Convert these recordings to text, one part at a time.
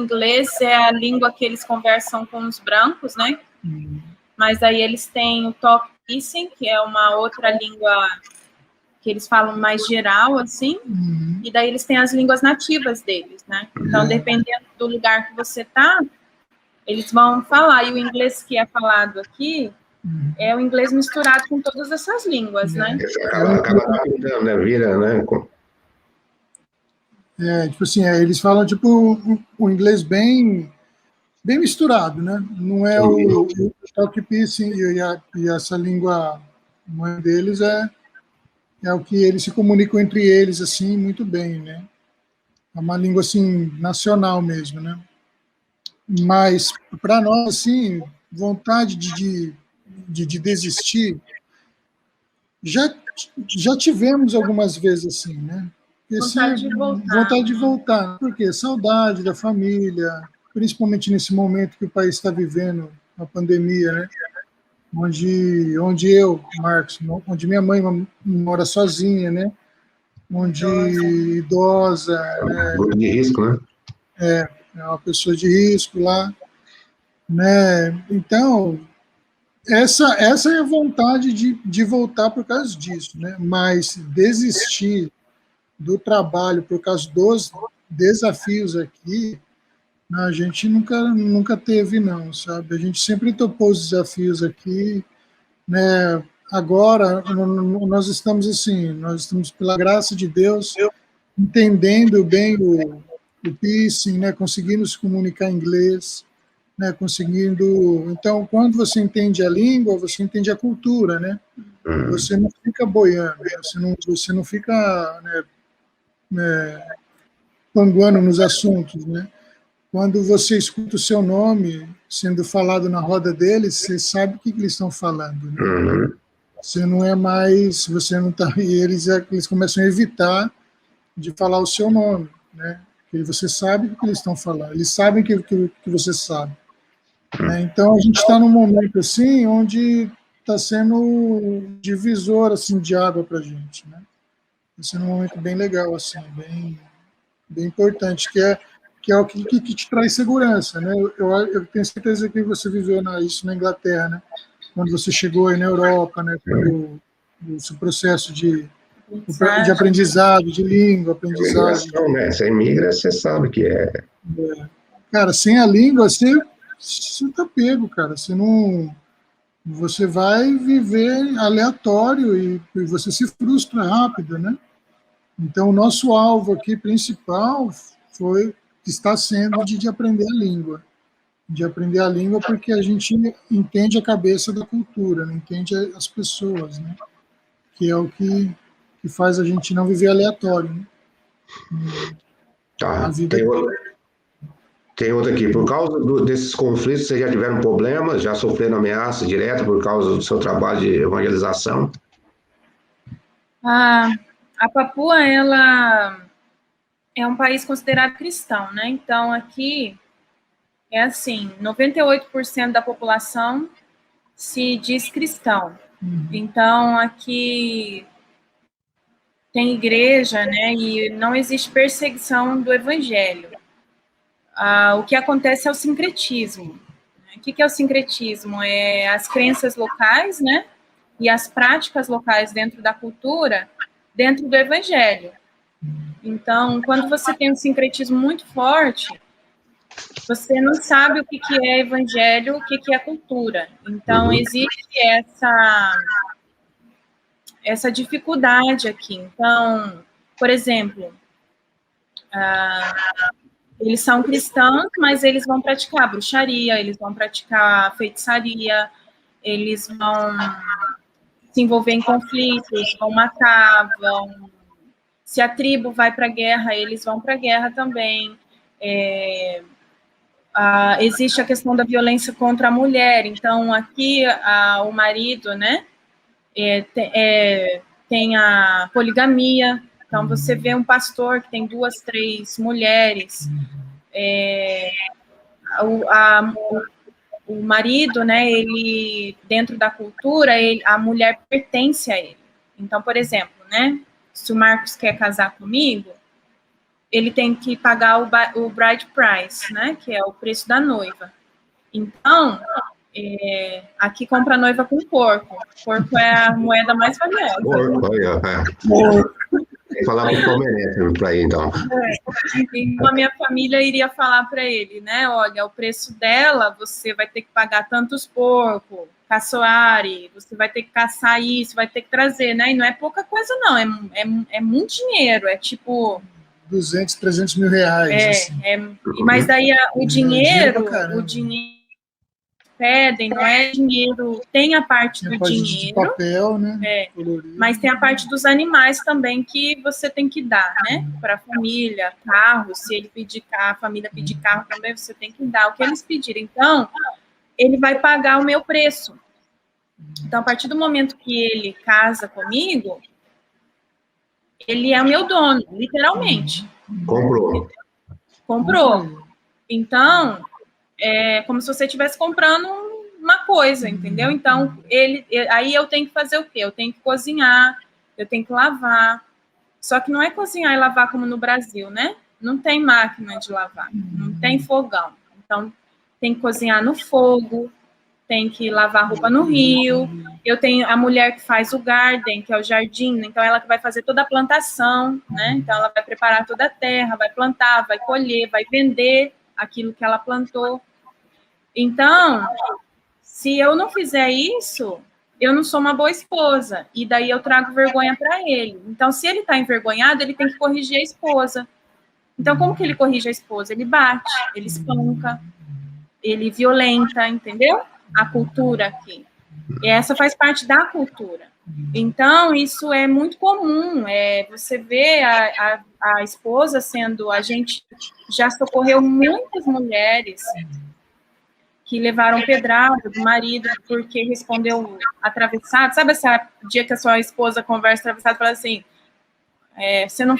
inglês é a língua que eles conversam com os brancos, né? Mas aí eles têm o talk piecing, que é uma outra língua que eles falam mais geral, assim, e daí eles têm as línguas nativas deles, né? Então, dependendo do lugar que você tá, eles vão falar, e o inglês que é falado aqui é o inglês misturado com todas essas línguas, né? Acaba adaptando, né? Vira, né? Tipo assim, eles falam, tipo, o inglês bem misturado, né? Não é o talk piecing e essa língua mãe deles é o que eles se comunicam entre eles, assim, muito bem, né? É uma língua, assim, nacional mesmo, né? Mas, para nós, assim, vontade de desistir, já tivemos algumas vezes, assim, né? Vontade de voltar. Por quê? Saudade da família, principalmente nesse momento que o país está vivendo, a pandemia, né? Onde eu, Marcos, onde minha mãe mora sozinha, né? Onde idosa, Grupo de risco, né? É uma pessoa de risco lá, né? Então, essa é a vontade de voltar por causa disso, né? Mas desistir do trabalho por causa dos desafios aqui, a gente nunca teve, não, sabe? A gente sempre topou os desafios aqui, né? Agora, nós estamos assim, nós estamos, pela graça de Deus, entendendo bem o piecing, né? Conseguindo se comunicar em inglês, né? Conseguindo... Então, quando você entende a língua, você entende a cultura, né? Você não fica boiando, você não fica, panguando nos assuntos, né? Quando você escuta o seu nome sendo falado na roda deles, você sabe o que eles estão falando, né? Você não é mais, você não tá, e eles começam a evitar de falar o seu nome, né? Porque você sabe o que eles estão falando, eles sabem que você sabe, né? Então a gente está num momento assim onde está sendo divisor assim de água para a gente, né? Está sendo um momento bem legal assim, bem importante, que é o que te traz segurança, né? Eu tenho certeza que você viveu isso na Inglaterra, né? Quando você chegou aí na Europa, né? Quando o seu processo de aprendizado, de língua, aprendizagem. Imigração, né? Você imigra, você sabe que é. Cara, sem a língua, você tá pego, cara. Você vai viver aleatório e você se frustra rápido, né? Então, o nosso alvo aqui principal está sendo de aprender a língua. De aprender a língua porque a gente entende a cabeça da cultura, né? Entende as pessoas, né? Que é o que faz a gente não viver aleatório, né? Tá. Tem outro aqui. Por causa desses conflitos, vocês já tiveram problemas? Já sofreram ameaça direta por causa do seu trabalho de evangelização? A Papua, ela é um país considerado cristão, né? Então, aqui é assim, 98% da população se diz cristão. Então, aqui tem igreja, né? E não existe perseguição do evangelho. O que acontece é o sincretismo. O que é o sincretismo? É as crenças locais, né? E as práticas locais dentro da cultura, dentro do evangelho. Então, quando você tem um sincretismo muito forte, você não sabe o que é evangelho, o que é cultura. Então, existe essa dificuldade aqui. Então, por exemplo, eles são cristãos, mas eles vão praticar bruxaria, eles vão praticar feitiçaria, eles vão se envolver em conflitos, vão matar, se a tribo vai para a guerra, eles vão para a guerra também. Existe a questão da violência contra a mulher. Então, aqui, o marido, né, tem a poligamia. Então, você vê um pastor que tem 2, 3 mulheres. O marido, né, ele, dentro da cultura, a mulher pertence a ele. Então, por exemplo, né, se o Marcos quer casar comigo, ele tem que pagar o bride price, né, que é o preço da noiva. Então, aqui compra a noiva com porco. Porco é a moeda mais valiosa. Porco, tem que falar pro palmeirense para ir, então. Então, a minha família iria falar para ele, né, olha, o preço dela, você vai ter que pagar tantos porcos, caçoari, você vai ter que caçar isso, vai ter que trazer, né, e não é pouca coisa não, é muito dinheiro, é tipo... 200, 300 mil reais. Assim. Mas daí o dinheiro pedem, não é dinheiro, tem a parte do dinheiro, de papel, né? Mas tem a parte dos animais também que você tem que dar, né? Para a família, carro, se ele pedir carro, a família pedir carro também, você tem que dar o que eles pedirem. Então, ele vai pagar o meu preço. Então, a partir do momento que ele casa comigo, ele é o meu dono, literalmente. Comprou. Então, é como se você estivesse comprando uma coisa, entendeu? Então, aí eu tenho que fazer o quê? Eu tenho que cozinhar, eu tenho que lavar. Só que não é cozinhar e lavar como no Brasil, né? Não tem máquina de lavar, não tem fogão. Então, tem que cozinhar no fogo, tem que lavar roupa no rio. Eu tenho a mulher que faz o garden, que é o jardim, então ela que vai fazer toda a plantação, né? Então, ela vai preparar toda a terra, vai plantar, vai colher, vai vender aquilo que ela plantou. Então, se eu não fizer isso, eu não sou uma boa esposa. E daí eu trago vergonha para ele. Então, se ele está envergonhado, ele tem que corrigir a esposa. Então, como que ele corrige a esposa? Ele bate, ele espanca, ele violenta, entendeu? A cultura aqui. E essa faz parte da cultura. Então, isso é muito comum. Você vê a esposa sendo... A gente já socorreu muitas mulheres que levaram pedrada do marido porque respondeu atravessado. Sabe esse dia que a sua esposa conversa atravessado e fala assim, você não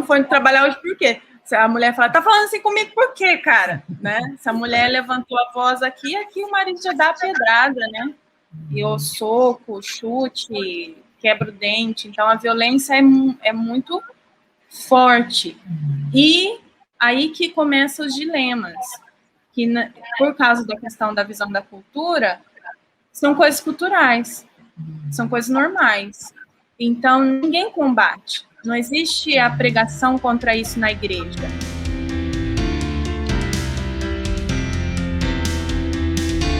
foi trabalhar hoje por quê? A mulher fala, tá falando assim comigo por quê, cara? Né? Se a mulher levantou a voz aqui o marido já dá a pedrada, né? E o soco, o chute, quebra o dente. Então, a violência é muito forte. E aí que começam os dilemas, que por causa da questão da visão da cultura, são coisas culturais, são coisas normais. Então, ninguém combate. Não existe a pregação contra isso na igreja.